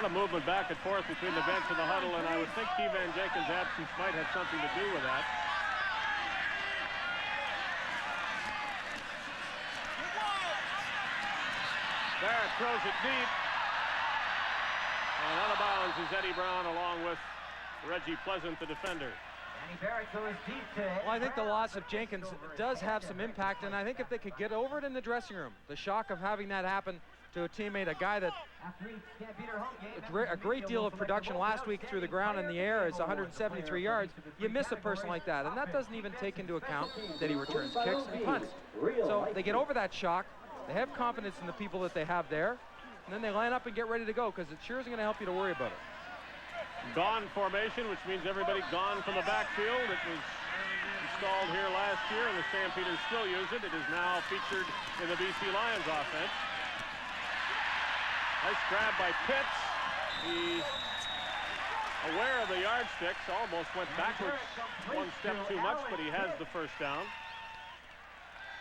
lot of movement back and forth between the bench and the huddle, and I would think Keevan Jenkins' absence might have something to do with that. Barrett throws it deep. And out of bounds is Eddie Brown along with Reggie Pleasant, the defender. Well, I think the loss of Jenkins does have some impact, and I think if they could get over it in the dressing room, the shock of having that happen to a teammate, a guy that a great deal of production last week through the ground and the air is 173 yards, you miss a person like that, and that doesn't even take into account that he returns kicks and punts. So they get over that shock, they have confidence in the people that they have there, and then they line up and get ready to go, because it sure isn't going to help you to worry about it. Gone formation, which means everybody gone from the backfield. It was installed here last year, and the Stampeders still use it. It is now featured in the BC Lions offense. Nice grab by Pitts. He, aware of the yardsticks, almost went backwards one step too much, but he has the first down.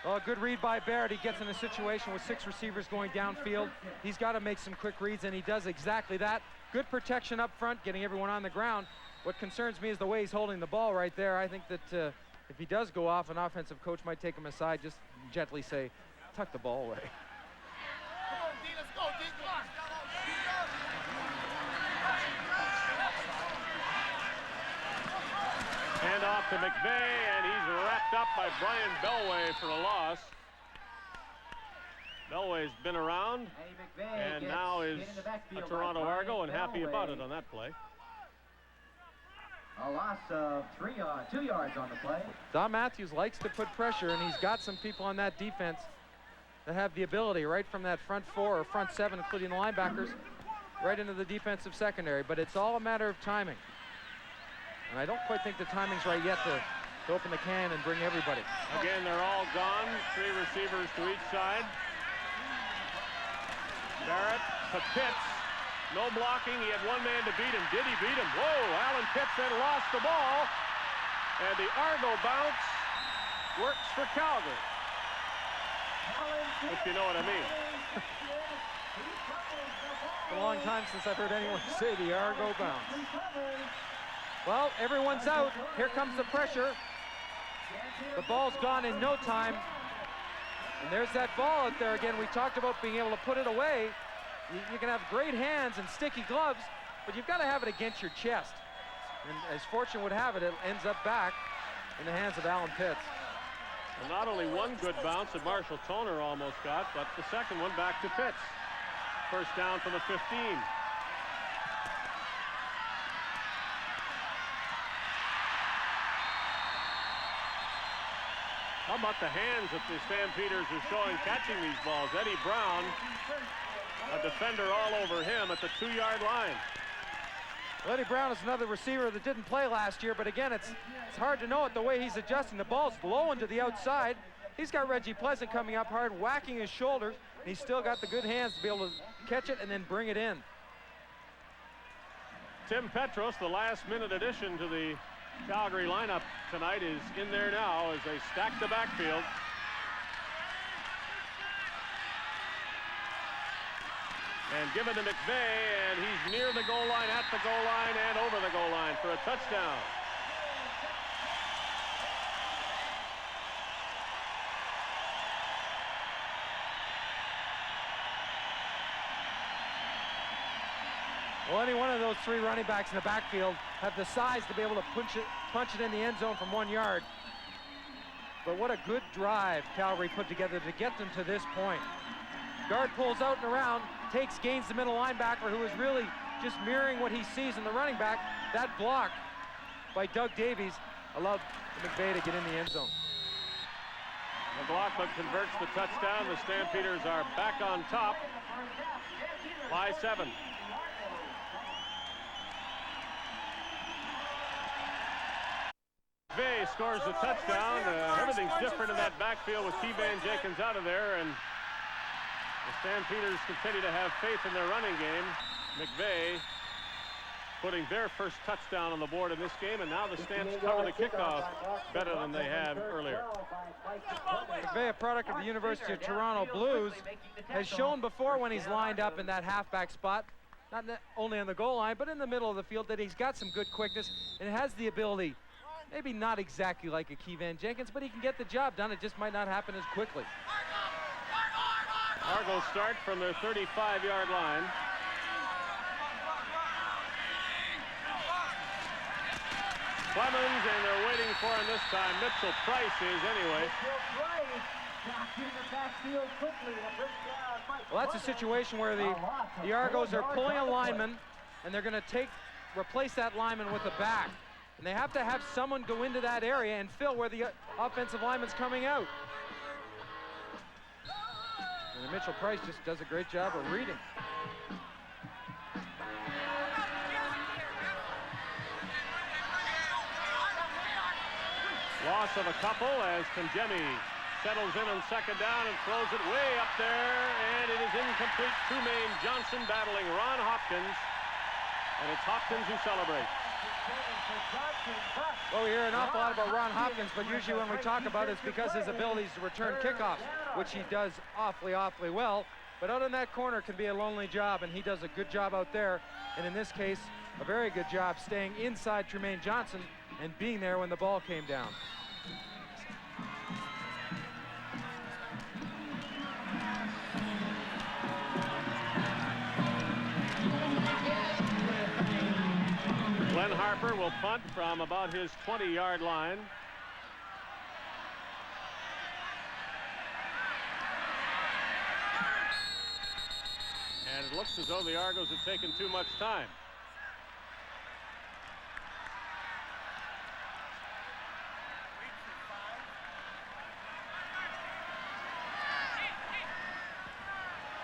Well, a good read by Barrett. He gets in a situation with 6 receivers going downfield. He's got to make some quick reads, and he does exactly that. Good protection up front, getting everyone on the ground. What concerns me is the way he's holding the ball right there. I think that if he does go off, an offensive coach might take him aside, just gently say, tuck the ball away. Hand off to McVeigh, and he's wrapped up by Brian Bellway for a loss. Bellway's been around, and now is a Toronto Argo, and happy about it on that play. A loss of 2 yards on the play. Don Matthews likes to put pressure, and he's got some people on that defense that have the ability, right from that front 4 or front 7, including the linebackers, right into the defensive secondary. But it's all a matter of timing. And I don't quite think the timing's right yet to open the can and bring everybody. Again, they're all gone. 3 receivers to each side. Barrett to Pitts. No blocking. He had 1 man to beat him. Did he beat him? Whoa! Alan Pitts then lost the ball. And the Argo bounce works for Calgary. If you know what I mean. It's a long time since I've heard anyone say the Argo bounce. Well, everyone's out. Here comes the pressure. The ball's gone in no time. And there's that ball out there again. We talked about being able to put it away. You can have great hands and sticky gloves, but you've got to have it against your chest. And as fortune would have it, it ends up back in the hands of Alan Pitts. Well, not only one good bounce that Marshall Toner almost got, but the second one back to Pitts. First down from the 15. How about the hands that the Stampeders are showing catching these balls? Eddie Brown, a defender all over him at the 2-yard line. Well, Eddie Brown is another receiver that didn't play last year, but again, it's hard to know it the way he's adjusting. The ball's blowing to the outside. He's got Reggie Pleasant coming up hard, whacking his shoulders, and he's still got the good hands to be able to catch it and then bring it in. Tim Petros, the last-minute addition to the Calgary lineup tonight, is in there now as they stack the backfield. And given to McVeigh, and he's near the goal line, at the goal line, and over the goal line for a touchdown. Well, any one of those 3 running backs in the backfield have the size to be able to punch it in the end zone from 1 yard. But what a good drive Calgary put together to get them to this point. Guard pulls out and around, gains the middle linebacker, who is really just mirroring what he sees in the running back. That block by Doug Davies allowed McVeigh to get in the end zone. McLaughlin converts the touchdown. The Stampeders are back on top by 7. McVeigh scores the touchdown. Everything's different in that backfield with Keevan Jenkins out of there, and the Stampeders continue to have faith in their running game. McVeigh putting their first touchdown on the board in this game, and now the Stamps cover the kickoff better than they have earlier. McVeigh, a product of the University of Toronto Blues, has shown before when he's lined up in that halfback spot not only on the goal line, but in the middle of the field, that he's got some good quickness and has the ability, maybe not exactly like a Keevan Jenkins, but he can get the job done. It just might not happen as quickly. Argos start from their 35-yard line. Clemens, and they're waiting for him this time. Mitchell Price is anyway. Well, that's a situation where the Argos are pulling a lineman, and they're going to replace that lineman with a back. And they have to have someone go into that area and fill where the offensive lineman's coming out. And Mitchell Price just does a great job of reading. Loss of a couple as Conjemi settles in on second down and throws it way up there, and it is incomplete. Trumaine Johnson battling Ron Hopkins, and it's Hopkins who celebrates. Well, we hear an awful lot about Ron Hopkins, but usually when we talk about it, it's because his abilities to return kickoffs, which he does awfully well. But out in that corner can be a lonely job, and he does a good job out there. And in this case, a very good job staying inside Trumaine Johnson and being there when the ball came down. Glenn Harper will punt from about his 20-yard line. And it looks as though the Argos have taken too much time.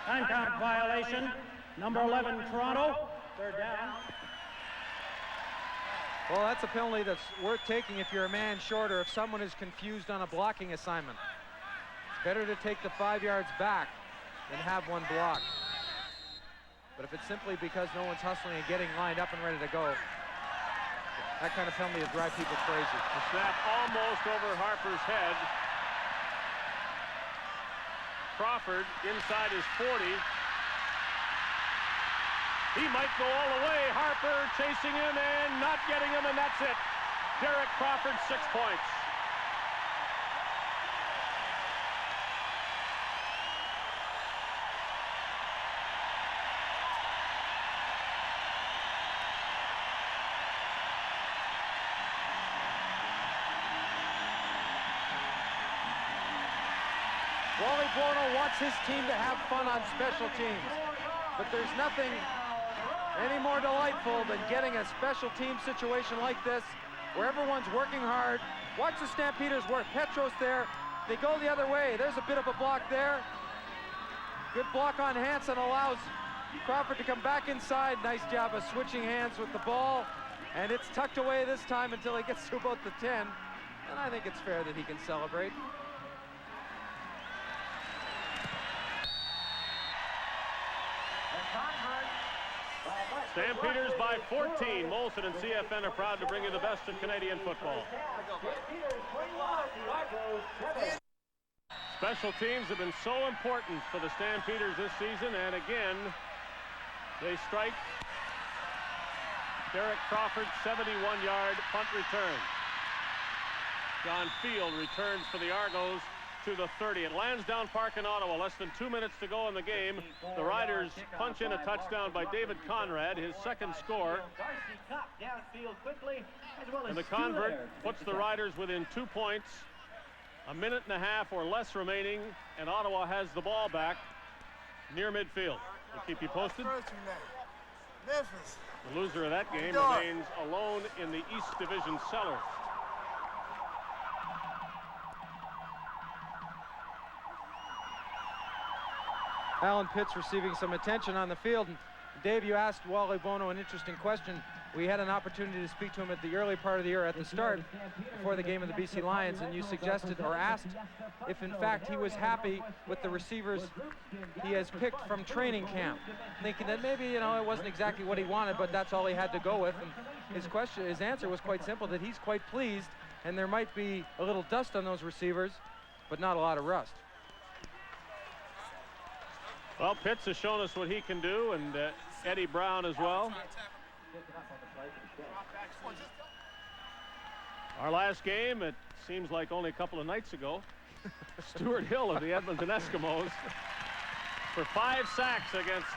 Time count violation. Number 11, Toronto. Third down. Well, that's a penalty that's worth taking if you're a man short or if someone is confused on a blocking assignment. It's better to take the 5 yards back than have one blocked. But if it's simply because no one's hustling and getting lined up and ready to go, that kind of penalty will drive people crazy. The snap almost over Harper's head. Crawford inside his 40. He might go all the way. Harper chasing him and not getting him, and that's it. Derek Crawford, 6 points. Wally Bono wants his team to have fun on special teams, but there's nothing any more delightful than getting a special team situation like this where everyone's working hard. Watch the Stampeders work. Petros there. They go the other way. There's a bit of a block there. Good block on Hansen allows Crawford to come back inside. Nice job of switching hands with the ball. And it's tucked away this time until he gets to about the 10. And I think it's fair that he can celebrate. Stampeders by 14. Molson and CFN are proud to bring you the best of Canadian football. Special teams have been so important for the Stampeders this season, and again, they strike Derek Crawford's 71-yard punt return. John Field returns for the Argos to the 30. It lands down Park in Ottawa. Less than 2 minutes to go in the game. The Riders punch in a touchdown by David Conrad, his second score. And the convert puts the Riders within 2 points. A minute and a half or less remaining, and Ottawa has the ball back near midfield. We'll keep you posted. The loser of that game remains alone in the East Division cellar. Alan Pitts receiving some attention on the field. And Dave, you asked Wally Bono an interesting question. We had an opportunity to speak to him at the early part of the year at the start before the game of the BC Lions, and you suggested or asked if in fact he was happy with the receivers he has picked from training camp, thinking that maybe, you know, it wasn't exactly what he wanted, but that's all he had to go with. And his answer was quite simple, that he's quite pleased, and there might be a little dust on those receivers, but not a lot of rust. Well, Pitts has shown us what he can do, and Eddie Brown as well. Our last game, it seems like only a couple of nights ago, Stuart Hill of the Edmonton Eskimos for 5 sacks against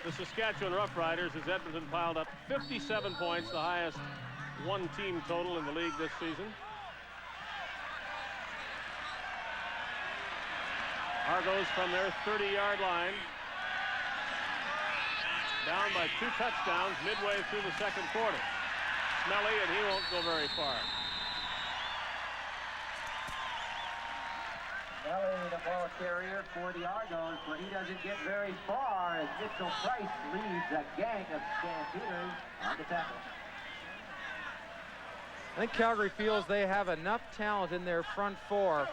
the Saskatchewan Roughriders as Edmonton piled up 57 points, the highest one-team total in the league this season. Argos from their 30-yard line, down by 2 touchdowns midway through the second quarter. Smelly, and he won't go very far. Smelly, the ball carrier for the Argonauts, but he doesn't get very far as Mitchell Price leads a gang of Stampeders on the tackle. I think Calgary feels they have enough talent in their front four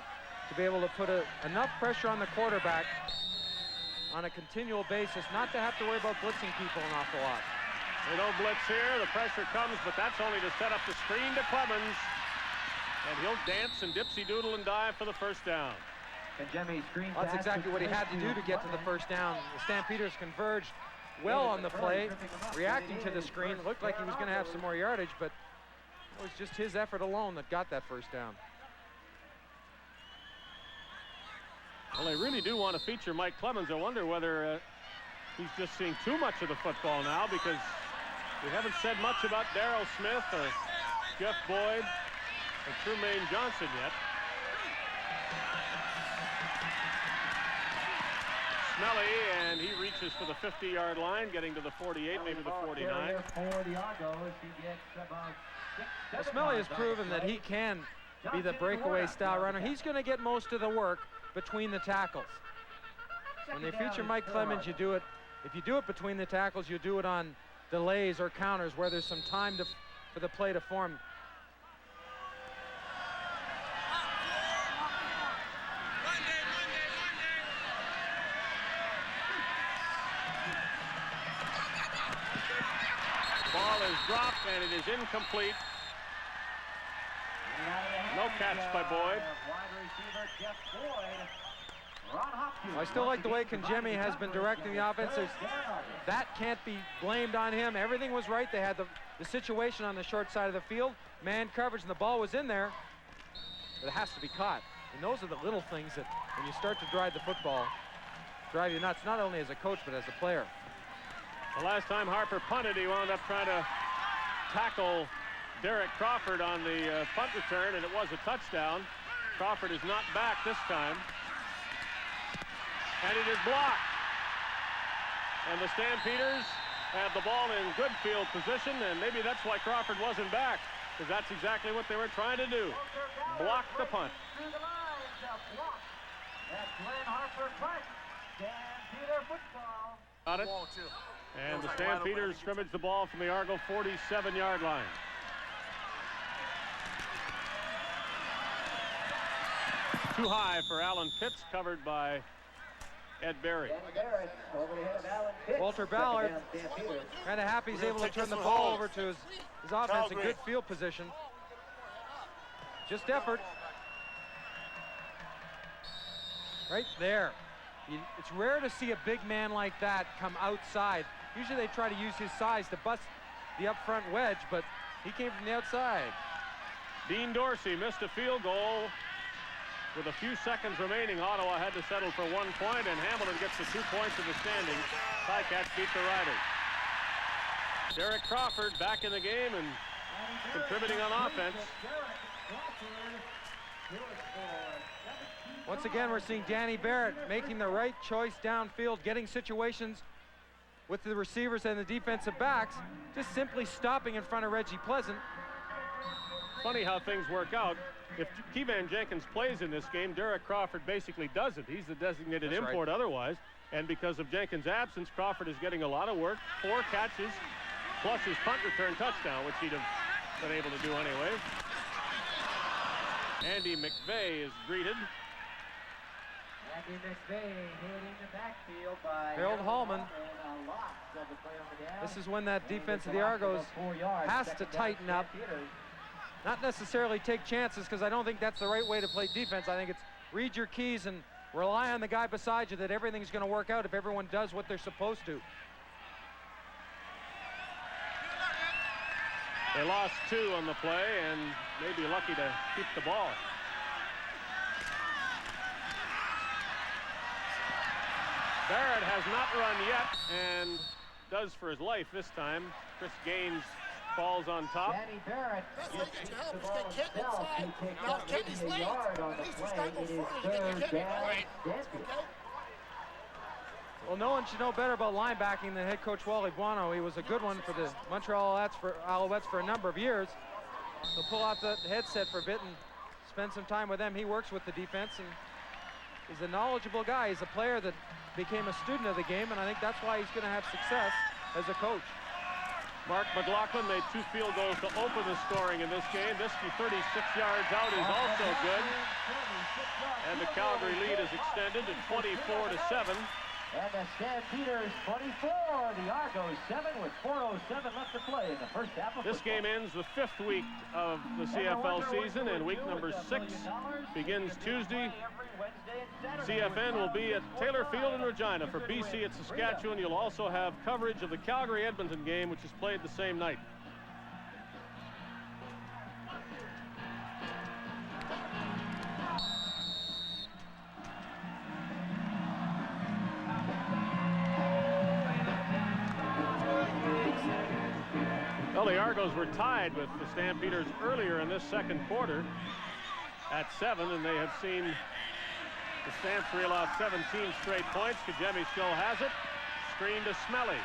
to be able to put enough pressure on the quarterback on a continual basis, not to have to worry about blitzing people an awful lot. They don't blitz here, the pressure comes, but that's only to set up the screen to Clemens. And he'll dance and dipsy-doodle and dive for the first down. Well, that's exactly what he had to do to get to the first down. The Stampeders converged well on the play, reacting to the screen. It looked like he was going to have some more yardage, but it was just his effort alone that got that first down. Well, they really do want to feature Mike Clemens. I wonder whether he's just seeing too much of the football now, because we haven't said much about Darryl Smith or Jeff Boyd or Trumaine Johnson yet. Smelly, and he reaches for the 50-yard line, getting to the 48, maybe the 49. Well, Smelly has proven that he can be the breakaway style runner. He's going to get most of the work between the tackles. When they feature Mike Clemens, you do it. If you do it between the tackles, you do it on delays or counters where there's some time for the play to form. Ball is dropped, and it is incomplete. No catch by Boyd. I still like the way Kangemi has been directing the offense. That can't be blamed on him. Everything was right. They had the situation on the short side of the field, man coverage, and the ball was in there. But it has to be caught. And those are the little things that, when you start to drive the football, drive you nuts, not only as a coach, but as a player. The last time Harper punted, he wound up trying to tackle Derek Crawford on the punt return, and it was a touchdown. Crawford is not back this time. And it is blocked. And the Stampeders have the ball in good field position, and maybe that's why Crawford wasn't back, because that's exactly what they were trying to do. Block the punt. Got it. And the Stampeders scrimmage the ball from the Argo 47-yard line. Too high for Alan Pitts, covered by Ed Berry. Walter Ballard kind of happy he's able to turn the ball over to his offense in good field position. Just effort. Right there. It's rare to see a big man like that come outside. Usually they try to use his size to bust the up front wedge, but he came from the outside. Dean Dorsey missed a field goal. With a few seconds remaining, Ottawa had to settle for 1 point, and Hamilton gets the 2 points in the standings. Ticats beat the Riders. Derek Crawford back in the game and contributing on offense. Once again, we're seeing Danny Barrett making the right choice downfield, getting situations with the receivers and the defensive backs, just simply stopping in front of Reggie Pleasant. Funny how things work out. If Kevan Jenkins plays in this game, Derek Crawford basically doesn't. He's the designated That's import right. otherwise. And because of Jenkins' absence, Crawford is getting a lot of work. 4 catches, plus his punt return touchdown, which he'd have been able to do anyway. Andy McVeigh is greeted. Andy McVeigh hitting the backfield by Harold Hallman. This is when that defense of the Argos has to tighten up. Not necessarily take chances, because I don't think that's the right way to play defense. I think it's read your keys and rely on the guy beside you that everything's going to work out if everyone does what they're supposed to. They lost 2 on the play and may be lucky to keep the ball. Barrett has not run yet and does for his life this time. Chris Gaines falls on top. Danny Barrett That's gets what you the help ball us get Kent himself. He inside. picks Now up Kenny's maybe a late. yard on At the least he's play. got to It go is further to third get Kenny. down. Right. Stampeders. Okay. Well, no one should know better about linebacking than head coach Wally Buono. He was a good one for the Montreal Alouettes for a number of years. He'll pull out the headset for a bit and spend some time with them. He works with the defense, and he's a knowledgeable guy. He's a player that became a student of the game, and I think that's why he's going to have success as a coach. Mark McLaughlin made 2 field goals to open the scoring in this game. This from 36 yards out is also good. And the Calgary lead is extended to 24-7. And the Stampeders 24, the Argos 7 with 4:07 left to play in the first half of This football. game ends the 5th week of the CFL season, and week number 6 begins Tuesday. CFN will be at Taylor Field in Regina. For BC at Saskatchewan, you'll also have coverage of the Calgary-Edmonton game, which is played the same night. Well, the Argos were tied with the Stampeders earlier in this second quarter at 7, and they have seen the Stamps reel off 17 straight points. Kajemi still has it. Screen to Smelly.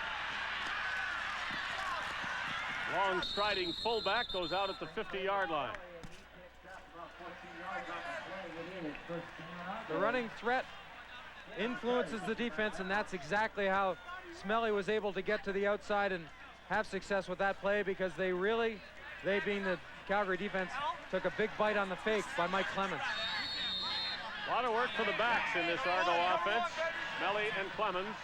Long striding fullback goes out at the 50-yard line. The running threat influences the defense, and that's exactly how Smelly was able to get to the outside and have success with that play, because they being the Calgary defense, took a big bite on the fake by Mike Clemens. A lot of work for the backs in this Argo offense. Smelly and Clemens.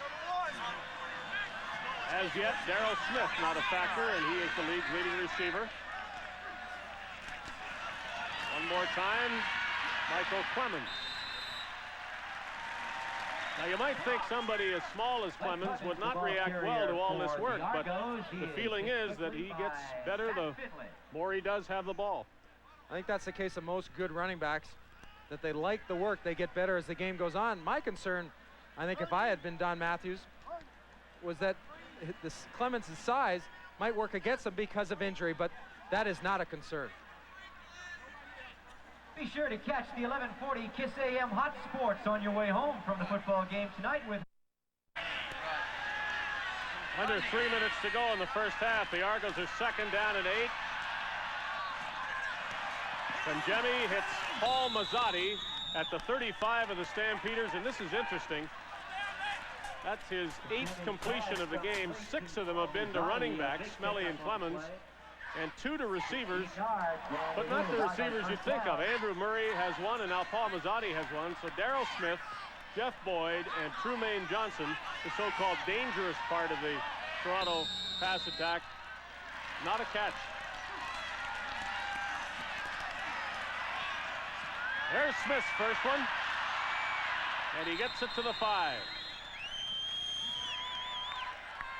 As yet, Darryl Smith not a factor, and he is the league's leading receiver. One more time, Michael Clemens. Now, you might think somebody as small as Clemens would not react well to all this work, but the feeling is that he gets better the more he does have the ball. I think that's the case of most good running backs, that they like the work, they get better as the game goes on. My concern, I think if I had been Don Matthews, was that Clemens' size might work against him because of injury, but that is not a concern. Be sure to catch the 11:40 KISS AM Hot Sports on your way home from the football game tonight with... Under 3 minutes to go in the first half. The Argos are second down and 8. Kajemi hits Paul Mazzotti at the 35 of the Stampeders, and this is interesting. That's his 8th completion of the game. 6 of them have been to running backs, Smelly and Clemens, and 2 to receivers, but not the receivers you think of. Andrew Murray has 1, and now Paul Mazzotti has 1. So Darryl Smith, Jeff Boyd, and Trumaine Johnson, the so-called dangerous part of the Toronto pass attack, not a catch. There's Smith's first one, and he gets it to the 5.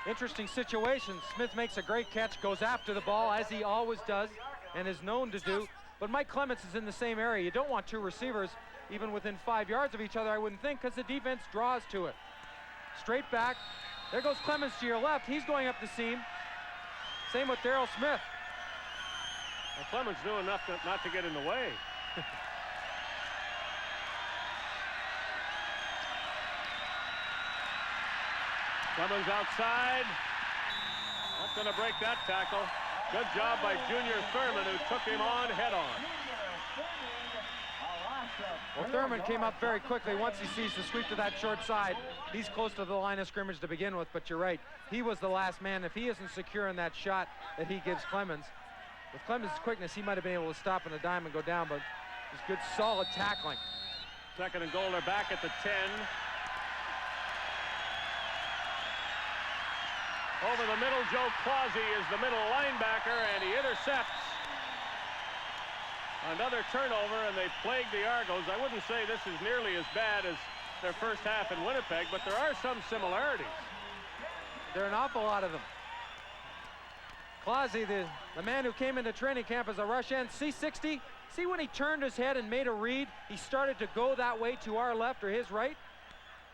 Interesting situation. Smith makes a great catch, goes after the ball, as he always does and is known to do. But Mike Clemens is in the same area. You don't want 2 receivers even within 5 yards of each other, I wouldn't think, because the defense draws to it. Straight back. There goes Clemens to your left. He's going up the seam. Same with Darryl Smith. Well, Clemens knew enough not to get in the way. Clemens outside. Not going to break that tackle. Good job by Junior Thurman, who took him on head-on. Well, Thurman came up very quickly once he sees the sweep to that short side. He's close to the line of scrimmage to begin with, but you're right. He was the last man. If he isn't secure in that shot that he gives Clemens, with Clemens' quickness, he might have been able to stop on a dime and go down, but it's good, solid tackling. Second and goal, they're back at the 10. Over the middle, Joe Clausey is the middle linebacker, and he intercepts. Another turnover, and they plagued the Argos. I wouldn't say this is nearly as bad as their first half in Winnipeg, but there are some similarities. There are an awful lot of them. Clausy, the man who came into training camp as a rush end, C60. See when he turned his head and made a read, he started to go that way to our left or his right.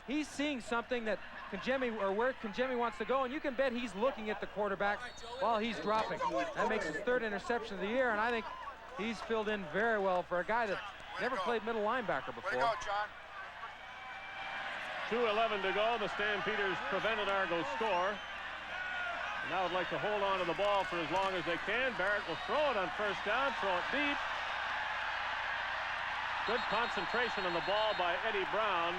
He's seeing something that Kangemi, or where Kangemi wants to go, and you can bet he's looking at the quarterback while he's dropping. That makes his 3rd interception of the year, and I think he's filled in very well for a guy that never played middle linebacker before. 2:11 to go. The Stampeders prevented Argo's score. And now would like to hold on to the ball for as long as they can. Barrett will throw it on first down, throw it deep. Good concentration on the ball by Eddie Brown.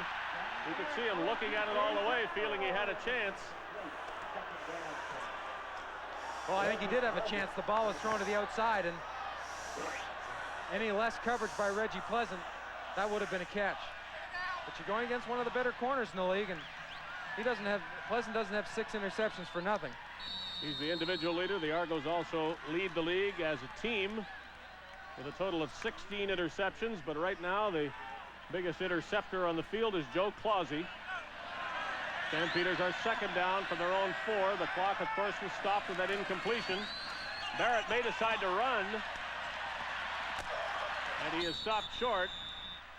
You could see him looking at it all the way, feeling he had a chance. Well, I think he did have a chance. The ball was thrown to the outside, and any less coverage by Reggie Pleasant, that would have been a catch. But you're going against one of the better corners in the league, and Pleasant doesn't have 6 interceptions for nothing. He's the individual leader. The Argos also lead the league as a team with a total of 16 interceptions, but right now the biggest interceptor on the field is Joe Clausy. Stampeders are 2nd down from their own 4. The clock, of course, was stopped with that incompletion. Barrett may decide to run, and he is stopped short.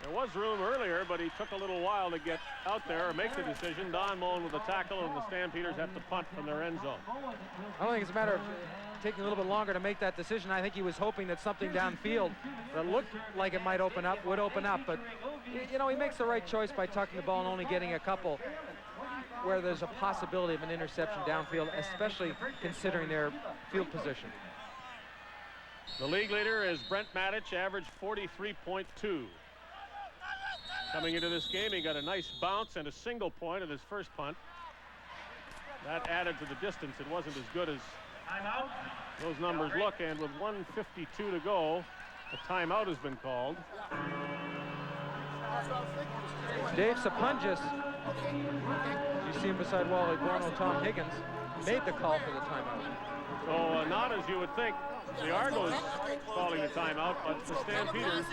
There was room earlier, but he took a little while to get out there or make the decision. Don Moen with the tackle, and the Stampeders have to punt from their end zone. I don't think it's a matter of taking a little bit longer to make that decision. I think he was hoping that something downfield that looked like it might open up would open up, but you know, he makes the right choice by tucking the ball and only getting a couple where there's a possibility of an interception downfield, especially considering their field position. The league leader is Brent Matich, average 43.2. Coming into this game, he got a nice bounce and a single point at his first punt. That added to the distance. It wasn't as good as those numbers look, and with 1:52 to go, a timeout has been called. Dave Sapungis, you see him beside Wally Borno, Tom Higgins, made the call for the timeout. So not as you would think, the Argos calling the timeout, but the Stampeders,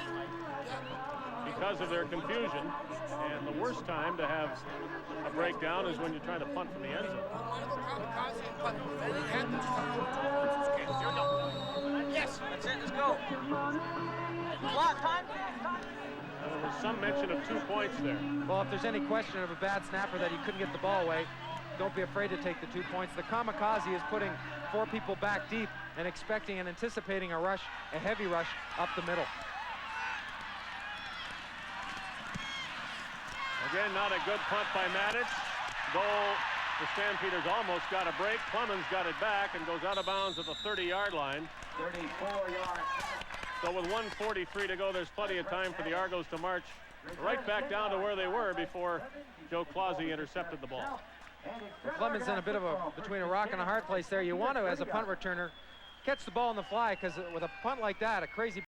because of their confusion. And the worst time to have a breakdown is when you're trying to punt from the end zone. Yes, that's it, let's go. Clock, time. There was some mention of 2 points there. Well, if there's any question of a bad snapper that he couldn't get the ball away, don't be afraid to take the 2 points. The kamikaze is putting 4 people back deep and expecting and anticipating a rush, a heavy rush up the middle. Again, not a good punt by Matich. Though the Stampeders almost got a break. Clemens got it back and goes out of bounds at the 30-yard line. 34 yards. So with 1:43 to go, there's plenty of time for the Argos to march right back down to where they were before Joe Clausy intercepted the ball. Well, Clemens in a bit of between a rock and a hard place there. You want to, as a punt returner, catch the ball on the fly, because with a punt like that, a crazy